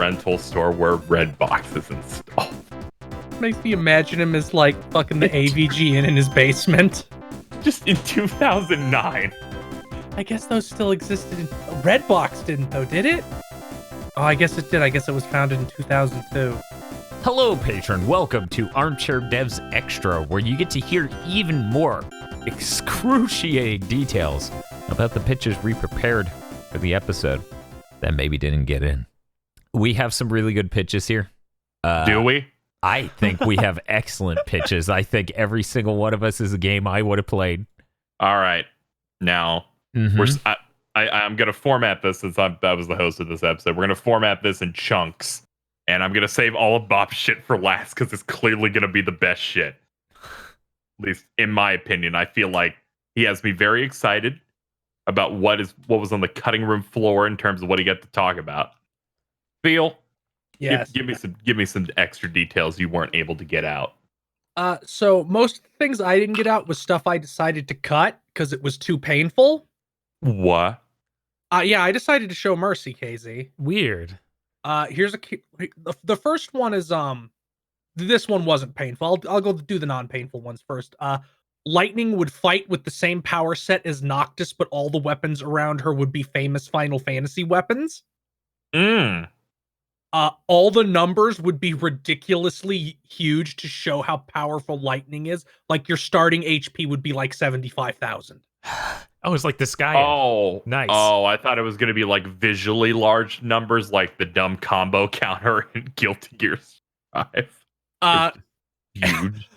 rental store where Redbox is installed. Makes me imagine him as like fucking the AVG in his basement. Just in 2009. I guess those still existed. Redbox didn't though, did it? Oh, I guess it did. I guess it was founded in 2002. Hello, patron. Welcome to Armchair Devs Extra, where you get to hear even more excruciating details about the pitches we prepared for the episode that maybe didn't get in. We have some really good pitches here. Do we? I think we have excellent pitches. I think every single one of us is a game I would have played. All right. Now, I'm going to format this since I was the host of this episode. We're going to format this in chunks. And I'm going to save all of Bob's shit for last because it's clearly going to be the best shit. At least in my opinion. I feel like he has me very excited about what was on the cutting room floor in terms of what he got to talk about. Phil? Yes. Give me some extra details you weren't able to get out. So most things I didn't get out was stuff I decided to cut because it was too painful. What? Yeah, I decided to show mercy, KZ. Weird. Here's the first one is this one wasn't painful. I'll go do the non-painful ones first. Lightning would fight with the same power set as Noctis, but all the weapons around her would be famous Final Fantasy weapons. All the numbers would be ridiculously huge to show how powerful lightning is. Like your starting HP would be like 75,000. Oh, it's like the sky. Oh, nice. Oh, I thought it was going to be like visually large numbers, like the dumb combo counter in Guilty Gear 5. Huge.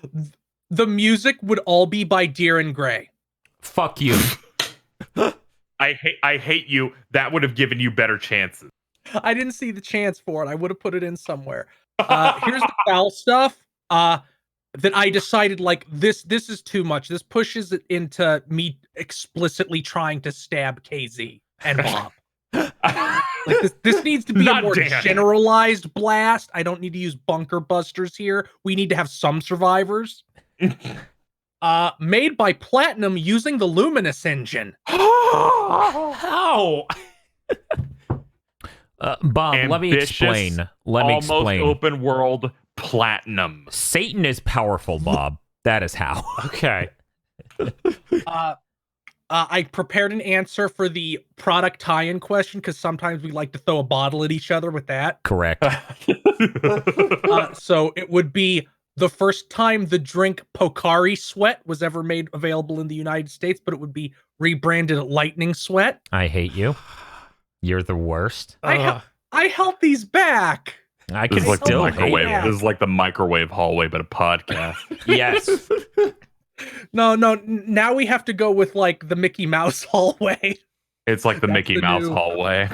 The music would all be by Deer Gray. Fuck you. I hate you. That would have given you better chances. I didn't see the chance for it. I would have put it in somewhere. Here's the foul stuff. That I decided like this is too much. This pushes it into me explicitly trying to stab KZ and Bob. Like this needs to be a more generalized blast. I don't need to use bunker busters here. We need to have some survivors. Made by Platinum using the Luminous engine. How? Bob, Ambitious, let me explain. Almost open world Platinum. Satan is powerful, Bob. That is how. Okay. I prepared an answer for the product tie-in question because sometimes we like to throw a bottle at each other with that. Correct. So it would be the first time the drink Pocari Sweat was ever made available in the United States, but it would be rebranded Lightning Sweat. I hate you. You're the worst. I held these back. I This can is like the still microwave. hate This is like the microwave hallway, but a podcast. Yes. No. Now we have to go with like the Mickey Mouse hallway. It's like the Mickey Mouse hallway.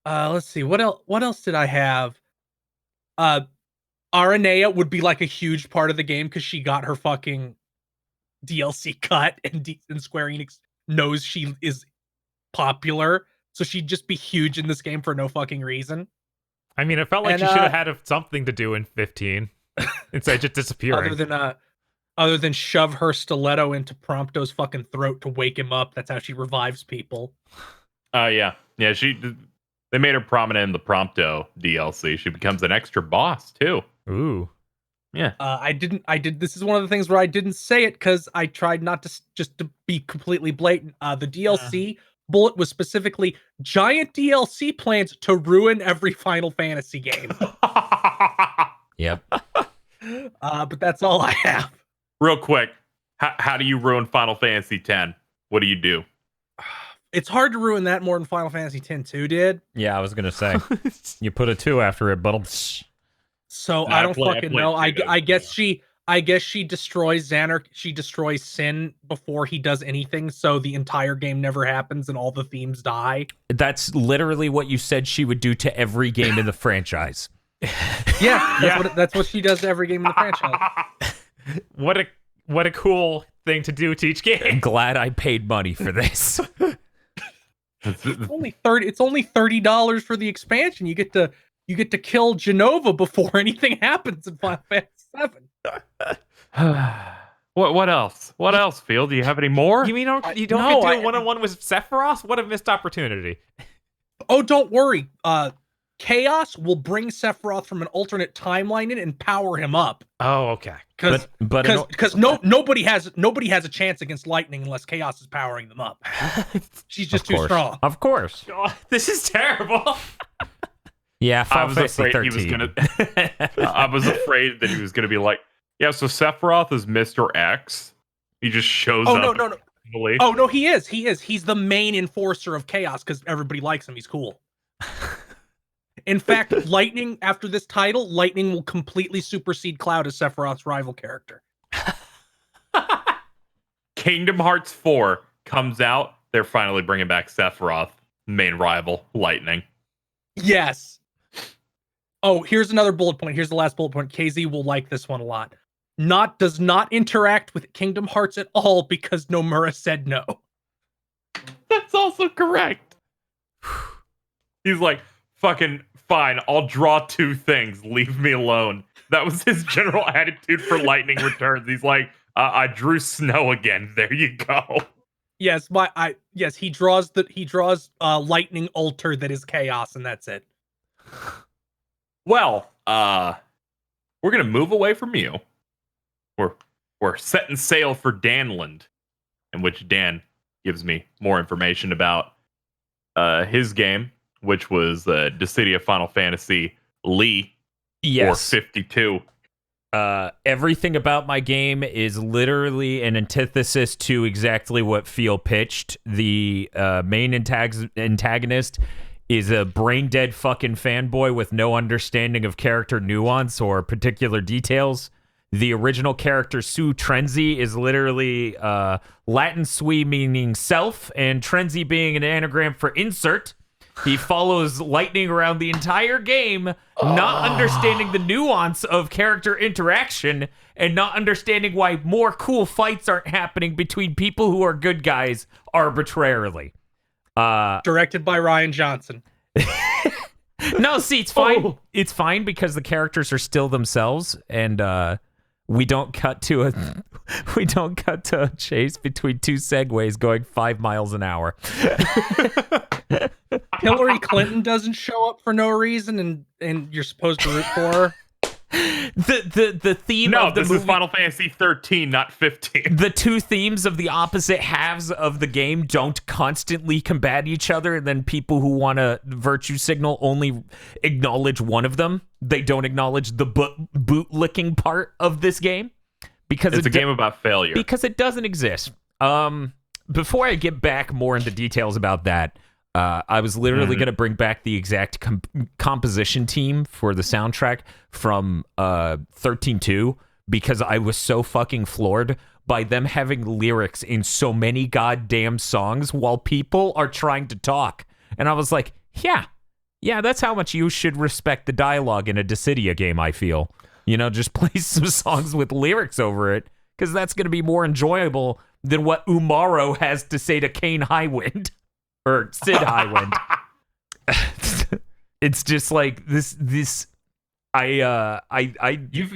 Let's see. What else did I have? Aranea would be like a huge part of the game because she got her fucking DLC cut, and Square Enix knows she is popular, so she'd just be huge in this game for no fucking reason. I mean, it felt like she should have had something to do in 15 instead of just disappearing. Other than shove her stiletto into Prompto's fucking throat to wake him up. That's how she revives people. Yeah. They made her prominent in the Prompto DLC. She becomes an extra boss too. Ooh. Yeah. This is one of the things where I didn't say it because I tried not to just to be completely blatant. The DLC bullet was specifically giant DLC plans to ruin every Final Fantasy game. Yep. But that's all I have. Real quick, how do you ruin Final Fantasy X? What do you do? It's hard to ruin that more than Final Fantasy X-2 did. Yeah, I was gonna say. You put a 2 after it, but so I don't fucking know. I guess she destroys Xanark. She destroys Sin before he does anything, so the entire game never happens and all the themes die. that's literally what you said she would do to every game in the franchise. That's what she does to every game in the franchise. What a cool thing to do to each game. I'm glad I paid money for this. It's only $30 for the expansion. You get to kill Genova before anything happens in Final Fantasy VII. What else? What else, Phil? Do you have any more? You mean you don't get to do a one-on-one with Sephiroth? What a missed opportunity. Oh, don't worry. Chaos will bring Sephiroth from an alternate timeline in and power him up. Oh, okay. Because nobody has a chance against Lightning unless Chaos is powering them up. She's just too strong. Of course. God, this is terrible. Yeah, I was afraid he was gonna. I was afraid that he was gonna be like, yeah. So Sephiroth is Mr. X. He just shows up. No. Oh no, he is. He's the main enforcer of chaos because everybody likes him. He's cool. In fact, Lightning, after this title, Lightning will completely supersede Cloud as Sephiroth's rival character. Kingdom Hearts 4 comes out. They're finally bringing back Sephiroth, main rival, Lightning. Yes. Oh, here's another bullet point. Here's the last bullet point. KZ will like this one a lot. Does not interact with Kingdom Hearts at all because Nomura said no. That's also correct. He's like, fucking fine, I'll draw 2 things. Leave me alone. That was his general attitude for Lightning Returns. He's like, I drew snow again. There you go. Yes, he draws lightning altar that is chaos, and that's it. Well, we're gonna move away from you. We're setting sail for Danland, in which Dan gives me more information about his game, which was Dissidia Final Fantasy Lee, or 52. Everything about my game is literally an antithesis to exactly what Phil pitched. The main antagonist is a brain-dead fucking fanboy with no understanding of character nuance or particular details. The original character, Su Trenzi, is literally Latin Sui meaning self, and Trenzi being an anagram for insert. He follows Lightning around the entire game, not understanding the nuance of character interaction and not understanding why more cool fights aren't happening between people who are good guys arbitrarily. Directed by Ryan Johnson. No, see, it's fine. Oh. It's fine because the characters are still themselves, and we don't cut to a chase between 2 segways going 5 miles an hour. Hillary Clinton doesn't show up for no reason, and you're supposed to root for her. The theme of the movie, is Final Fantasy 13, not 15. The 2 themes of the opposite halves of the game don't constantly combat each other, and then people who want to virtue signal only acknowledge one of them. They don't acknowledge the bootlicking part of this game because it's a game about failure. Because it doesn't exist. Before I get back more into details about that, I was literally going to bring back the exact composition team for the soundtrack from 13-2 because I was so fucking floored by them having lyrics in so many goddamn songs while people are trying to talk. And I was like, yeah, that's how much you should respect the dialogue in a Dissidia game, I feel. You know, just play some songs with lyrics over it because that's going to be more enjoyable than what Umaro has to say to Kane Highwind. Or Sid Highwind. It's just like this. You've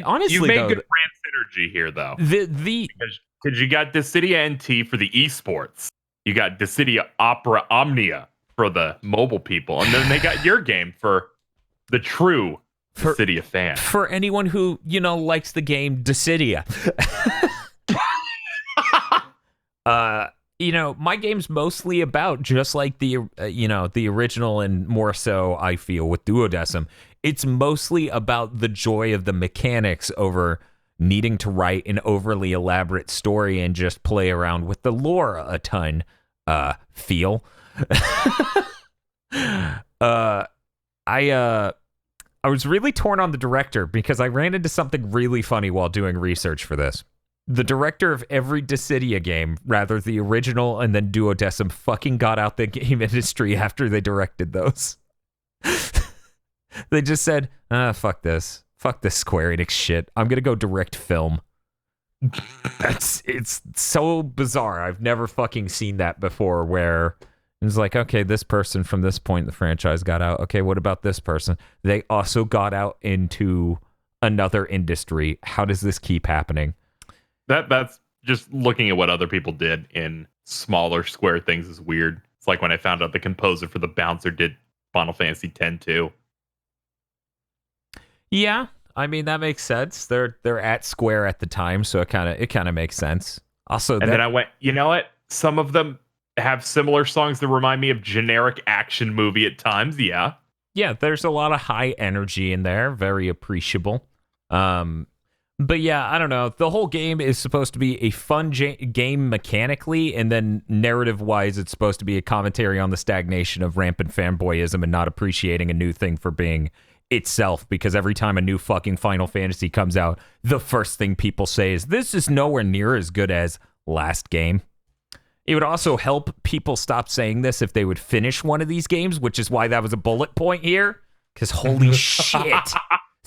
honestly, you've made good brand synergy here, though. Because you got Dissidia NT for the esports, you got Dissidia Opera Omnia for the mobile people, and then they got your game for the true Dissidia fan. For anyone who likes the game Dissidia. My game's mostly about just like the original, and more so I feel with Duodecim. It's mostly about the joy of the mechanics over needing to write an overly elaborate story and just play around with the lore a ton. Feel. I was really torn on the director because I ran into something really funny while doing research for this. The director of every Dissidia game, rather the original and then Duodecim, fucking got out the game industry after they directed those. They just said, fuck this. Fuck this Square Enix shit. I'm gonna go direct film. It's so bizarre. I've never fucking seen that before where it's like, okay, this person from this point in the franchise got out. Okay, what about this person? They also got out into another industry. How does this keep happening? That's just looking at what other people did in smaller Square things is weird. It's like when I found out the composer for the Bouncer did Final Fantasy X too. Yeah, I mean that makes sense. They're at Square at the time, so it kind of makes sense. Also, and then I went, you know what? Some of them have similar songs that remind me of generic action movie at times. Yeah. Yeah, there's a lot of high energy in there, very appreciable. But yeah, I don't know. The whole game is supposed to be a fun game mechanically, and then narrative-wise, it's supposed to be a commentary on the stagnation of rampant fanboyism and not appreciating a new thing for being itself, because every time a new fucking Final Fantasy comes out, the first thing people say is, this is nowhere near as good as last game. It would also help people stop saying this if they would finish one of these games, which is why that was a bullet point here, because holy shit.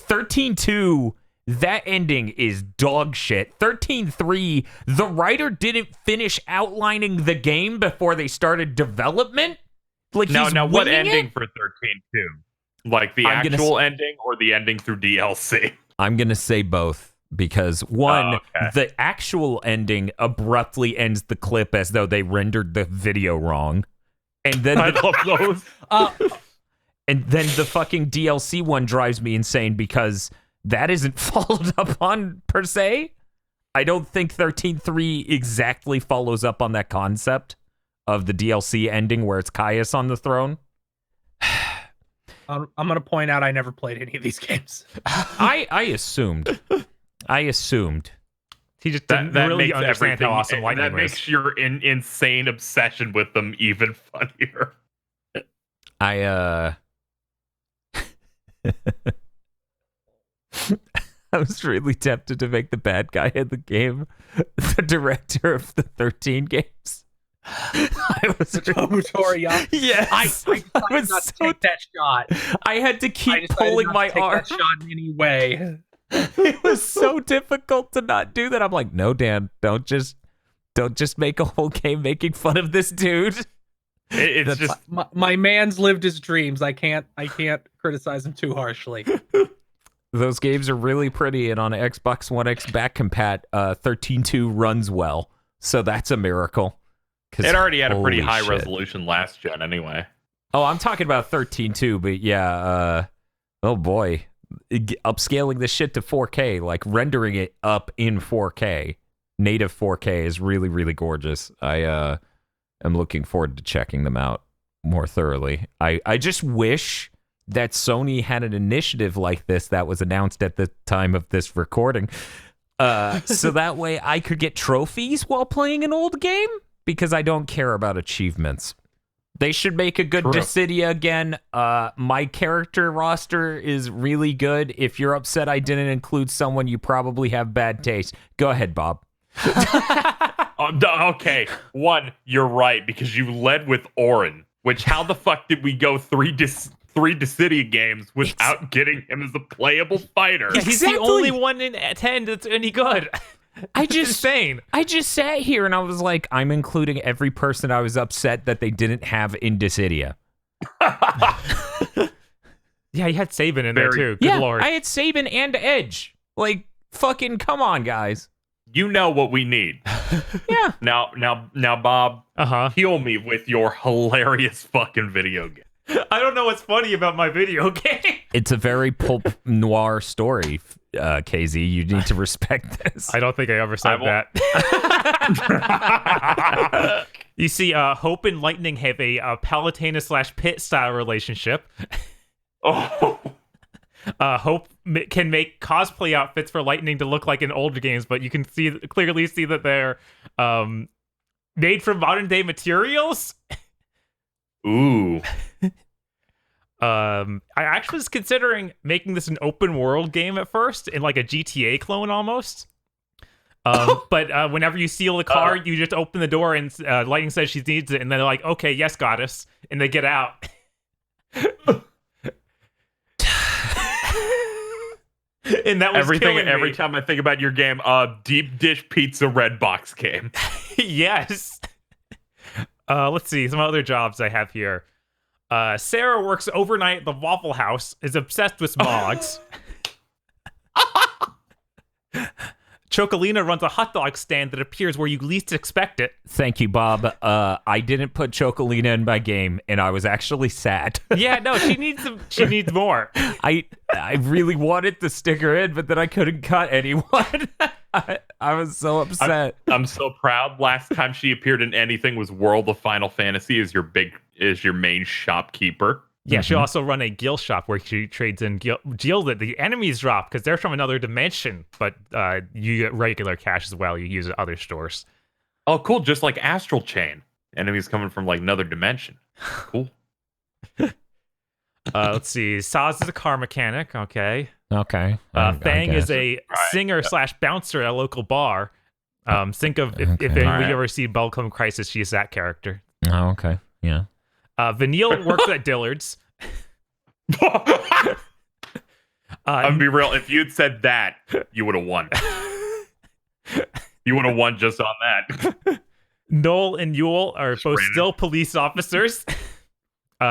13.2, that ending is dog shit. 13.3, the writer didn't finish outlining the game before they started development? Like, now what ending for 13.2? Like the actual ending or the ending through DLC? I'm going to say both. Because one, the actual ending abruptly ends the clip as though they rendered the video wrong. And then I love those. And then the fucking DLC one drives me insane because that isn't followed up on per se. I don't think 13.3 exactly follows up on that concept of the DLC ending where it's Caius on the throne. I'm going to point out I never played any of these games. I assumed. He just didn't really understand how awesome Lightning was. That makes your insane obsession with them even funnier. I was really tempted to make the bad guy in the game the director of the 13 games. I was Toriyama. Yes, I was not so take that shot. I had to keep pulling my arm. That shot in any way. It was so difficult to not do that. I'm like, no, Dan, don't just make a whole game making fun of this dude. It's just my man's lived his dreams. I can't criticize him too harshly. Those games are really pretty, and on Xbox One X back compat, 13.2 runs well, so that's a miracle. It already had a pretty high resolution last gen, anyway. Oh, I'm talking about 13.2, but yeah, oh boy. Upscaling this shit to 4K, like rendering it up in 4K, native 4K is really, really gorgeous. I am looking forward to checking them out more thoroughly. I just wish that Sony had an initiative like this that was announced at the time of this recording, so that way I could get trophies while playing an old game, because I don't care about achievements. They should make a good Dissidia again. My character roster is really good. If you're upset I didn't include someone, you probably have bad taste. Go ahead, Bob. Okay. One, you're right, because you led with Orin, which how the fuck did we go three Dissidia games without getting him as a playable fighter? Yeah, he's the only one in 10 that's any good. Insane. I just sat here and I was like, I'm including every person I was upset that they didn't have in Dissidia. Yeah, you had Sabin in there too. Good lord. I had Sabin and Edge. Like, fucking come on, guys. You know what we need. Yeah. Now, Bob, heal me with your hilarious fucking video game. I don't know what's funny about my video game. It's a very pulp noir story, KZ. You need to respect this. I don't think I ever said that. You see, Hope and Lightning have a Palutena/Pit style relationship. Oh. Hope can make cosplay outfits for Lightning to look like in older games, but you can clearly see that they're made from modern day materials. Ooh. I actually was considering making this an open world game at first, in like a GTA clone almost. But whenever you steal a car, you just open the door and Lightning says she needs it, and then they're like, "Okay, yes, goddess," and they get out. And that was every time I think about your game, deep dish pizza red box game. Yes. Let's see some other jobs I have here. Sarah works overnight at the Waffle House, is obsessed with smogs. Chocolina runs a hot dog stand that appears where you least expect it. Thank you, Bob. I didn't put Chocolina in my game, and I was actually sad. Yeah, no, she needs more. I really wanted to stick her in, but then I couldn't cut anyone. I was so upset. I'm so proud. Last time she appeared in anything was World of Final Fantasy as your main shopkeeper. Yeah, she'll also run a guild shop where she trades in gil that the enemies drop because they're from another dimension, but you get regular cash as well. You use it at other stores. Oh, cool. Just like Astral Chain. Enemies coming from like another dimension. Cool. Let's see. Saz is a car mechanic. Okay. Okay. Fang is a singer / bouncer at a local bar. Think of if anybody ever see Bubblegum Crisis, she's that character. Oh, okay. Yeah. Vanille works at Dillard's. I'm gonna be real. If you'd said that, you would have won. You would have won just on that. Noel and Yule are both still police officers.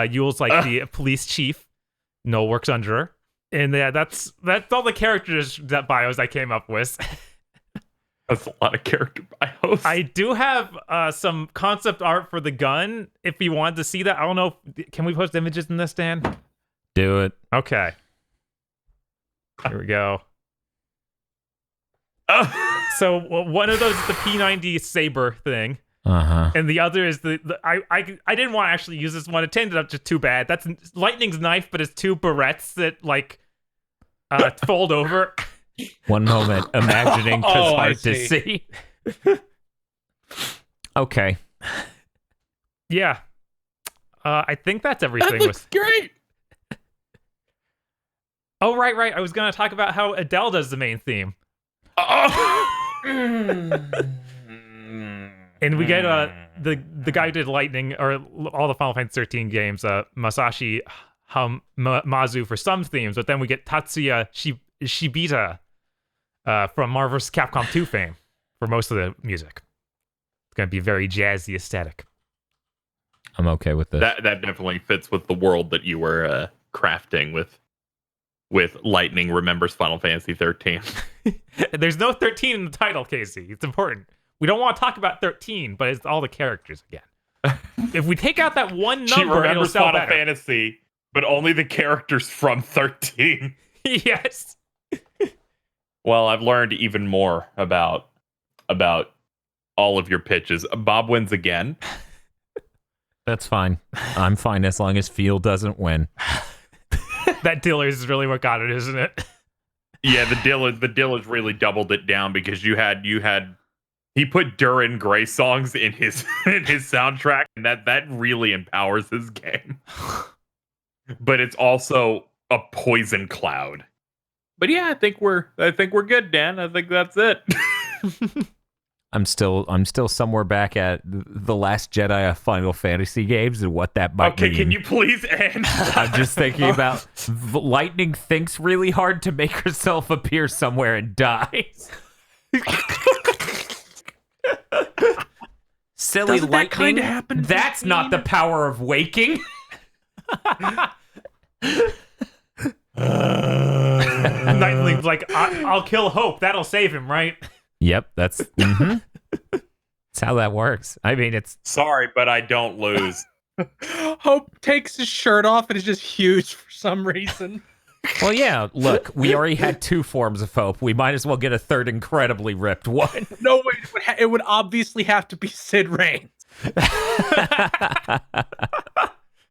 Yule's like the police chief. Noel works under her. And yeah, that's all the characters that bios I came up with. That's a lot of character bios. I do have some concept art for the gun. If you wanted to see that, I don't know. Can we post images in this, Dan? Do it. Okay. Here we go. So one of those is the P90 Saber thing. And the other is I didn't want to actually use this one. It ended up just too bad. That's Lightning's knife, but it's two barrettes that like fold over. One moment, imagining because hard to see. Okay. Yeah. I think that's everything. That looks great. Oh, right. I was going to talk about how Adele does the main theme. And we get the guy who did Lightning or all the Final Fantasy 13 games, Masashi Mazu for some themes, but then we get Tatsuya Shibita from Marvel vs. Capcom 2 fame for most of the music. It's going to be very jazzy aesthetic. I'm okay with this. That definitely fits with the world that you were crafting with Lightning remembers Final Fantasy 13. There's no 13 in the title, Casey. It's important. We don't want to talk about 13, but it's all the characters again. If we take out that one number, she remembers Final better. Fantasy, but only the characters from 13. Yes. Well, I've learned even more about all of your pitches. Bob wins again. That's fine. I'm fine as long as Field doesn't win. That Dillard's is really what got it, isn't it? Yeah, the Dillard's really doubled it down because he put Duran Gray songs in his soundtrack, and that really empowers his game. But it's also a poison cloud. But yeah, I think we're good, Dan. I think that's it. I'm still somewhere back at the Last Jedi of Final Fantasy games and what that might mean. Okay, can you please end? I'm just thinking about Lightning thinks really hard to make herself appear somewhere and dies. Silly Doesn't Lightning. that kinda happen in That's 15? not the power of waking. Nightling's like, I'll kill Hope. That'll save him, right? Yep, that's how that works. I mean, it's Sorry, but I don't lose. Hope takes his shirt off and is just huge for some reason. well, yeah. Look, we already had 2 forms of Hope. We might as well get a third incredibly ripped one. No, wait, it would obviously have to be Sid Reigns.